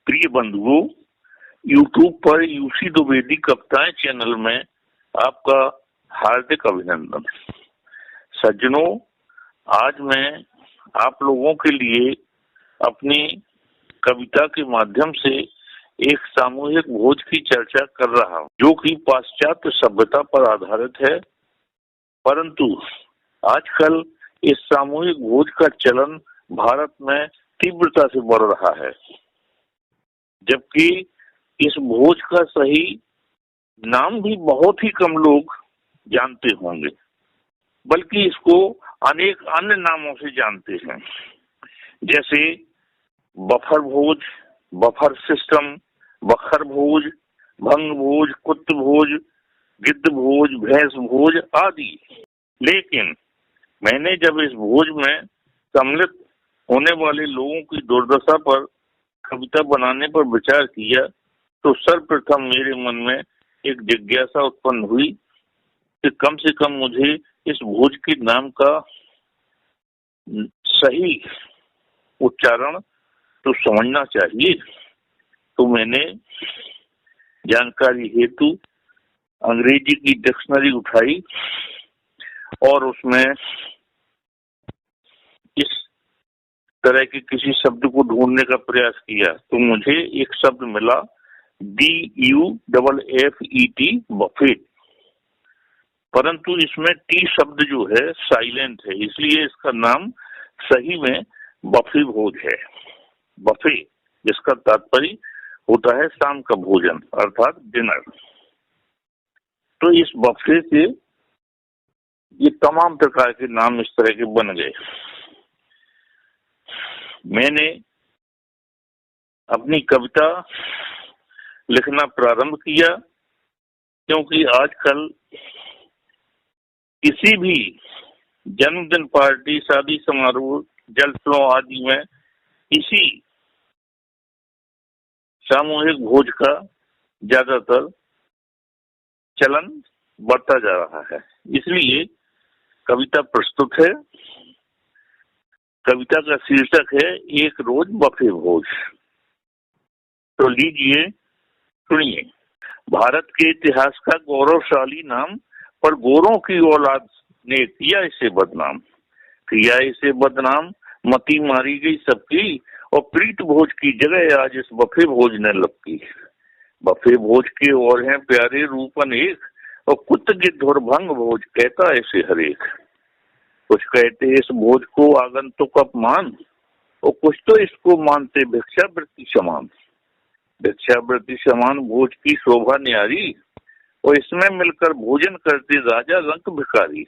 प्रिय बंधुओं, यूट्यूब पर यूसी द्विवेदी कविताएं चैनल में आपका हार्दिक अभिनंदन। सज्जनों, आज मैं आप लोगों के लिए अपनी कविता के माध्यम से एक सामूहिक भोज की चर्चा कर रहा हूं, जो कि पाश्चात्य सभ्यता पर आधारित है। परंतु आजकल इस सामूहिक भोज का चलन भारत में तीव्रता से बढ़ रहा है, जबकि इस भोज का सही नाम भी बहुत ही कम लोग जानते होंगे, बल्कि इसको अनेक अन्य नामों से जानते हैं, जैसे बफर भोज, बफर सिस्टम, बखर भोज, भंग भोज, कुत्त भोज, गिद्ध भोज, भैंस भोज आदि। लेकिन मैंने जब इस भोज में सम्मिलित होने वाले लोगों की दुर्दशा पर कविता बनाने पर विचार किया तो सर्वप्रथम मेरे मन में एक जिज्ञासा उत्पन्न हुई कि कम से कम मुझे इस भोज के नाम का सही उच्चारण तो समझना चाहिए। तो मैंने जानकारी हेतु अंग्रेजी की डिक्शनरी उठाई और उसमें इस तरह के किसी शब्द को ढूंढने का प्रयास किया तो मुझे एक शब्द मिला, BUFFET, बफेट। परंतु इसमें टी शब्द जो है साइलेंट है, इसलिए इसका नाम सही में बफे भोज है। बफे जिसका तात्पर्य होता है शाम का भोजन अर्थात डिनर। तो इस बफे से ये तमाम प्रकार के नाम इस तरह के बन गए। मैंने अपनी कविता लिखना प्रारंभ किया क्योंकि आजकल किसी भी जन्मदिन पार्टी, शादी समारोह, जलसों आदि में इसी सामूहिक भोज का ज्यादातर चलन बढ़ता जा रहा है। इसलिए कविता प्रस्तुत है। कविता का शीर्षक है एक रोज बफे भोज। तो लीजिए सुनिए। भारत के इतिहास का गौरवशाली नाम पर गोरों की औलाद ने किया इसे बदनाम, मती मारी गई सबकी और प्रीत भोज की जगह आज इस बफे भोज ने लपकी। बफे भोज के और हैं प्यारे रूप अनेक और कुत्त गिद्ध और भंग भोज कहता ऐसे हरेक। कुछ कहते इस भोज को आगंतुक अपमान और कुछ तो इसको मानते भिक्षावृत्ति समान भोज की शोभा न्यारी और इसमें मिलकर भोजन करते राजा रंक भिखारी।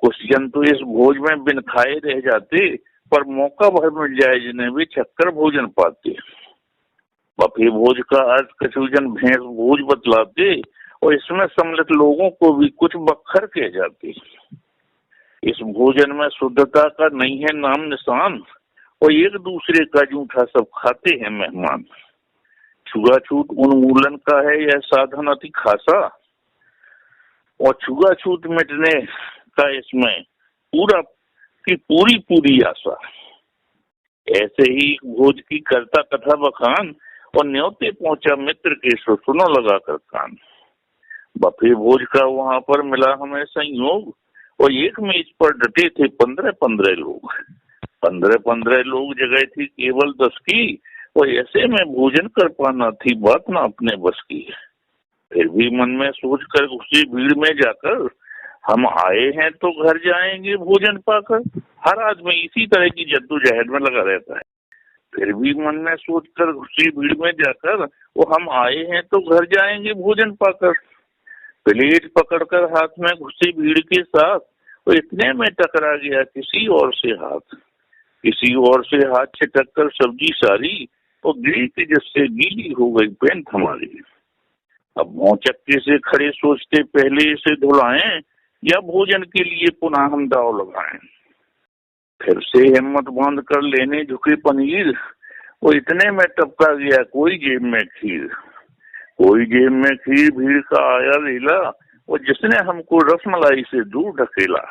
कुछ जन तो इस भोज में बिन खाए रह जाते पर मौका भर मिल जाए जिन्हें वे छक्कर भोजन पाते। बफे भोज का अर्थ कछुजन भैंस भोज बतलाते और इसमें सम्मिलित लोगों को भी कुछ बखर कह जाते। इस भोजन में शुद्धता का नहीं है नाम निशान और एक दूसरे का जूठा सब खाते हैं मेहमान। छुआछूत उन्मूलन का है यह साधन अति खासा और छुआछूत मिटने का इसमें पूरी आशा। ऐसे ही भोज की करता कथा बखान और न्योते पहुंचा मित्र के सुनो लगा कर कान। बफे भोज का वहां पर मिला हमें संयोग और एक मेज पर डटे थे 15-15 लोग। 15-15 लोग जगह थी केवल 10 की और ऐसे में भोजन कर पाना थी बात ना अपने बस की। फिर भी मन में सोच कर उसी भीड़ में जाकर हम आए हैं तो घर जाएंगे भोजन पाकर। हर आदमी इसी तरह की जद्दोजहद में लगा रहता है। फिर भी मन में सोच कर उसी भीड़ में जाकर वो हम आए हैं तो घर जाएंगे भोजन पाकर। प्लेट पकड़कर हाथ में घुसी भीड़ के साथ और इतने में टकरा गया किसी और से हाथ छिटक कर सब्जी सारी और गिरी के जिससे गीली हो गई पैंट हमारी। अब भौचक्के से खड़े सोचते पहले इसे धुलाएं या भोजन के लिए पुनः हम दाव लगाएं। फिर से हिम्मत बांध कर लेने झुके पनीर वो इतने में टपका गया कोई जेब में खीर। भीड़ का आया लीला और जिसने हमको रसमलाई से दूर ढकेला।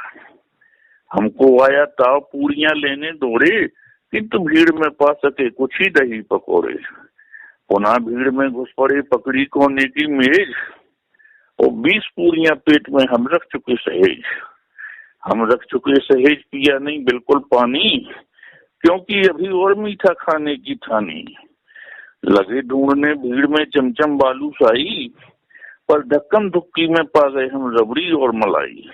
हमको आया ताव पूरियां लेने दौड़े किंतु भीड़ में पा सके कुछ ही दही पकौड़े। पुनः भीड़ में घुस पड़े पकड़ी कोने की मेज, और 20 पूरियां पेट में हम रख चुके सहेज। हम रख चुके सहेज पिया नहीं बिल्कुल पानी, क्योंकि अभी और मीठा खाने की ठानी। लगे ढूंढने भीड़ में चमचम बालूशाही, पर धक्कम धुक्की में पा गए हम रबड़ी और मलाई।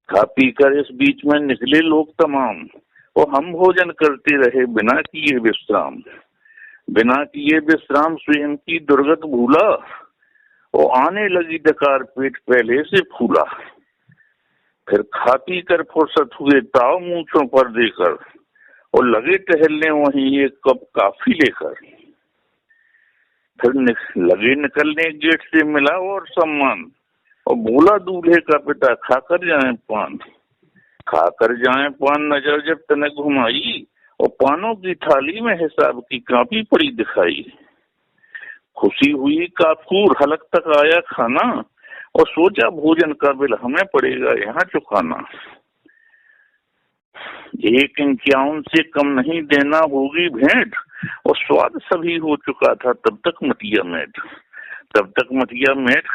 खा पी कर इस बीच में निकले लोग तमाम, और हम भोजन करते रहे बिना किए विश्राम। बिना किए विश्राम स्वयं की दुर्गत भूला, और आने लगी डकार पेट पहले से फूला। फिर खा पी कर फुर्सत हुए ताव मूंछों पर देकर, और लगे टहलने वहीं एक कप काफी लेकर। फिर लगे निकलने गेट से मिला और सम्मान, और बोला दूल्हे का पिता खाकर जाए पान। खाकर जाए पान नजर जब तनक घुमाई, और पानों की थाली में हिसाब की कापी पड़ी दिखाई। खुशी हुई काफूर हलक तक आया खाना, और सोचा भोजन का बिल हमें पड़ेगा यहाँ चुकाना। 151 से कम नहीं देना होगी भेंट, और स्वाद सभी हो चुका था तब तक मटिया मेट। तब तक मटिया मेट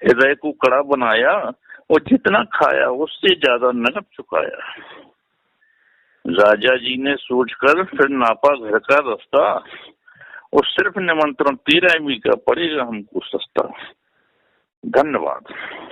हृदय को कड़ा बनाया, और जितना खाया उससे ज्यादा नकद चुकाया। राजा जी ने सोचकर फिर नापा घर का रास्ता, और सिर्फ निमंत्रण 13 का पड़ेगा हमको सस्ता। धन्यवाद।